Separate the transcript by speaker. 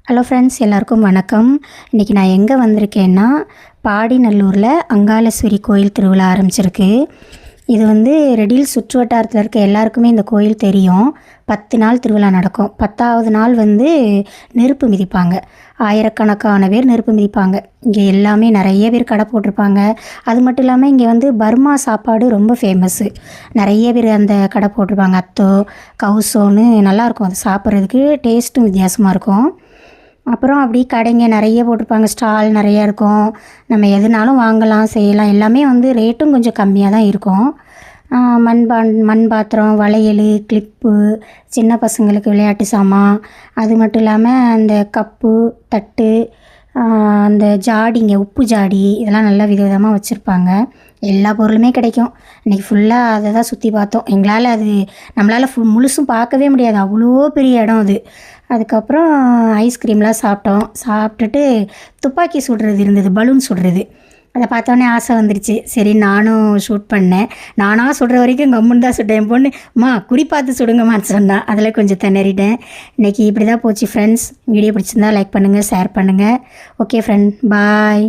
Speaker 1: Hello friends, எல்லாருக்கும் வணக்கம். இன்றைக்கி நான் எங்கே வந்திருக்கேன்னா, பாடிநல்லூரில் அங்காளேஸ்வரி கோயில் திருவிழா ஆரம்பிச்சிருக்கு. இது ரெடில் சுற்று வட்டாரத்தில் இருக்க எல்லாருக்குமே இந்த கோயில் தெரியும். 10 நாள் திருவிழா நடக்கும். 10ஆவது நாள் நெருப்பு மிதிப்பாங்க. ஆயிரக்கணக்கான பேர் நெருப்பு மிதிப்பாங்க. இங்கே எல்லாமே நிறைய பேர் கடை போட்டிருப்பாங்க. அது மட்டும் இல்லாமல் இங்கே பர்மா சாப்பாடு ரொம்ப ஃபேமஸ்ஸு. நிறைய பேர் அந்த கடை போட்டிருப்பாங்க. அத்தோ, கவுசோன்னு நல்லாயிருக்கும். அது சாப்பிட்றதுக்கு டேஸ்ட்டும் வித்தியாசமாக இருக்கும். அப்புறம் அப்படி கடைங்க நிறைய போட்டிருப்பாங்க. ஸ்டால் நிறையா இருக்கும். நம்ம எதுனாலும் வாங்கலாம், செய்யலாம். எல்லாமே ரேட்டும் கொஞ்சம் கம்மியாக தான் இருக்கும். மண் பாத்திரம், வளையல், கிளிப்பு, சின்ன பசங்களுக்கு விளையாட்டு சாமான், அது மட்டும் இல்லாமல் அந்த கப்பு, தட்டு, அந்த ஜாடிங்க, உப்பு ஜாடி, இதெல்லாம் நல்லா விதவிதமாக வச்சுருப்பாங்க. எல்லா பொருளுமே கிடைக்கும். இன்றைக்கி ஃபுல்லாக அதை தான் சுற்றி பார்த்தோம். நம்மளால் முழுசும் பார்க்கவே முடியாது, அவ்வளோ பெரிய இடம் அது. அதுக்கப்புறம் ஐஸ்கிரீம்லாம் சாப்பிட்டுட்டு துப்பாக்கி சுடுறது இருந்தது, பலூன் சுடுறது. அதை பார்த்தோன்னே ஆசை வந்துடுச்சு. சரி, நானும் ஷூட் பண்ணேன். நானாக சுடுற வரைக்கும் கம்முன்னு தான் சுட்டேன். என் பொண்ணு, அம்மா குறி பார்த்து சுடுங்கம்மான்னு சொன்னான். அதில் கொஞ்சம் திணறிட்டேன். இன்றைக்கி இப்படி தான் போச்சு ஃப்ரெண்ட்ஸ். வீடியோ பிடிச்சிருந்தா லைக் பண்ணுங்கள், ஷேர் பண்ணுங்கள். ஓகே ஃப்ரெண்ட், பாய்.